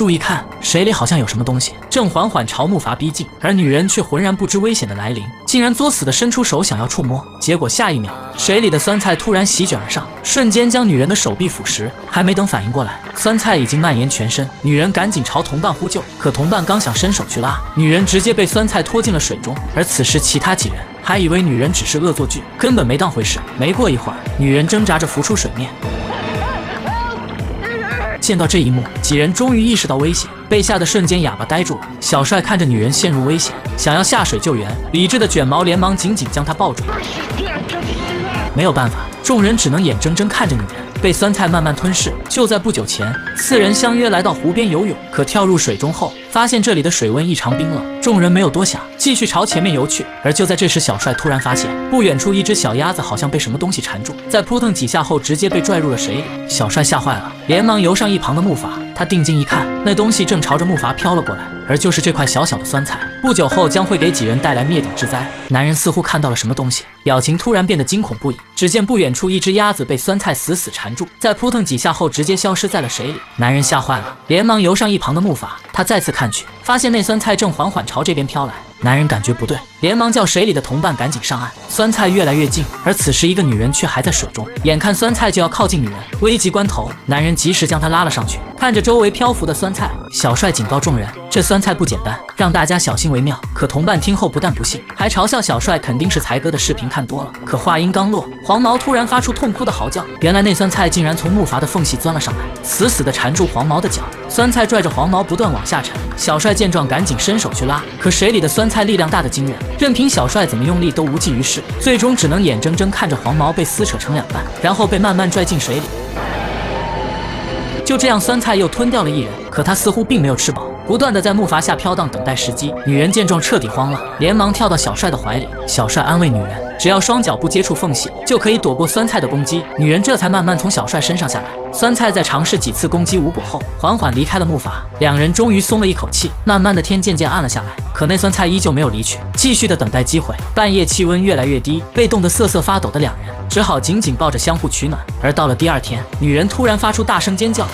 注意看，水里好像有什么东西，正缓缓朝木筏逼近，而女人却浑然不知危险的来临，竟然作死的伸出手想要触摸。结果下一秒，水里的酸菜突然席卷而上，瞬间将女人的手臂腐蚀。还没等反应过来，酸菜已经蔓延全身。女人赶紧朝同伴呼救，可同伴刚想伸手去拉，女人直接被酸菜拖进了水中。而此时其他几人还以为女人只是恶作剧，根本没当回事。没过一会儿，女人挣扎着浮出水面。见到这一幕，几人终于意识到危险，被吓得瞬间哑巴呆住了。小帅看着女人陷入危险，想要下水救援，理智的卷毛连忙紧紧将她抱住。没有办法，众人只能眼睁睁看着女人被酸菜慢慢吞噬。就在不久前，四人相约来到湖边游泳，可跳入水中后，发现这里的水温异常冰冷。众人没有多想，继续朝前面游去。而就在这时，小帅突然发现不远处一只小鸭子好像被什么东西缠住，在扑腾几下后直接被拽入了水里。小帅吓坏了，连忙游上一旁的木筏。他定睛一看，那东西正朝着木筏飘了过来，而就是这块小小的酸菜，不久后将会给几人带来灭顶之灾。男人似乎看到了什么东西，表情突然变得惊恐不已。只见不远处一只鸭子被酸菜死死缠住，在扑腾几下后直接消失在了水里。男人吓坏了，连忙游上一旁的木筏。他再次看去，发现那酸菜正缓缓朝这边飘来。男人感觉不对，连忙叫水里的同伴赶紧上岸。酸菜越来越近，而此时一个女人却还在水中。眼看酸菜就要靠近女人，危急关头，男人及时将她拉了上去。看着周围漂浮的酸菜，小帅警告众人，这酸菜不简单，让大家小心为妙。可同伴听后不但不信，还嘲笑小帅肯定是才哥的视频看多了。可话音刚落，黄毛突然发出痛哭的嚎叫，原来那酸菜竟然从木筏的缝隙钻了上来，死死地缠住黄毛的脚。酸菜拽着黄毛不断往下沉，小帅见状赶紧伸手去拉，可水里的酸菜力量大得惊人，任凭小帅怎么用力都无济于事，最终只能眼睁睁看着黄毛被撕扯成两半，然后被慢慢拽进水里。就这样，酸菜又吞掉了一人，可他似乎并没有吃饱，不断的在木筏下飘荡，等待时机。女人见状彻底慌了，连忙跳到小帅的怀里。小帅安慰女人，只要双脚不接触缝隙，就可以躲过酸菜的攻击。女人这才慢慢从小帅身上下来。酸菜在尝试几次攻击无果后，缓缓离开了木筏。两人终于松了一口气，慢慢的天渐渐暗了下来。可那酸菜依旧没有离去，继续的等待机会。半夜气温越来越低，被冻得瑟瑟发抖的两人只好紧紧抱着相互取暖。而到了第二天，女人突然发出大声尖叫。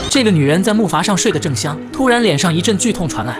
这个女人在木筏上睡得正香，突然脸上一阵剧痛传来。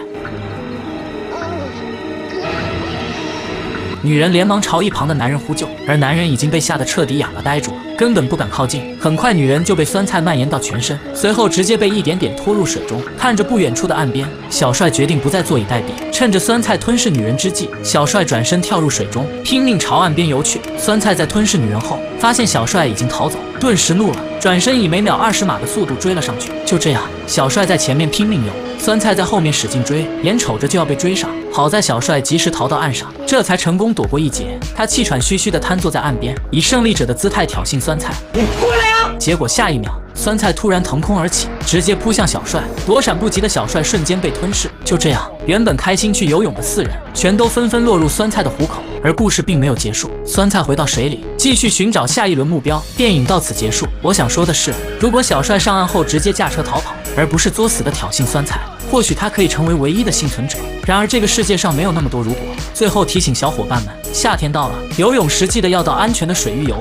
女人连忙朝一旁的男人呼救，而男人已经被吓得彻底哑巴呆住了，根本不敢靠近。很快，女人就被酸菜蔓延到全身，随后直接被一点点拖入水中。看着不远处的岸边，小帅决定不再坐以待毙，趁着酸菜吞噬女人之际，小帅转身跳入水中，拼命朝岸边游去。酸菜在吞噬女人后，发现小帅已经逃走，顿时怒了，转身以每秒20码的速度追了上去。就这样，小帅在前面拼命游，酸菜在后面使劲追，眼瞅着就要被追上。好在小帅及时逃到岸上，这才成功躲过一劫。他气喘吁吁地瘫坐在岸边，以胜利者的姿态挑衅酸菜。你过来呀！结果下一秒，酸菜突然腾空而起，直接扑向小帅。躲闪不及的小帅瞬间被吞噬。就这样，原本开心去游泳的4人，全都纷纷落入酸菜的虎口。而故事并没有结束，酸菜回到水里，继续寻找下一轮目标。电影到此结束。我想说的是，如果小帅上岸后直接驾车逃跑，而不是作死的挑衅酸菜，或许他可以成为唯一的幸存者。然而这个世界上没有那么多如果。最后提醒小伙伴们，夏天到了，游泳时记得要到安全的水域游。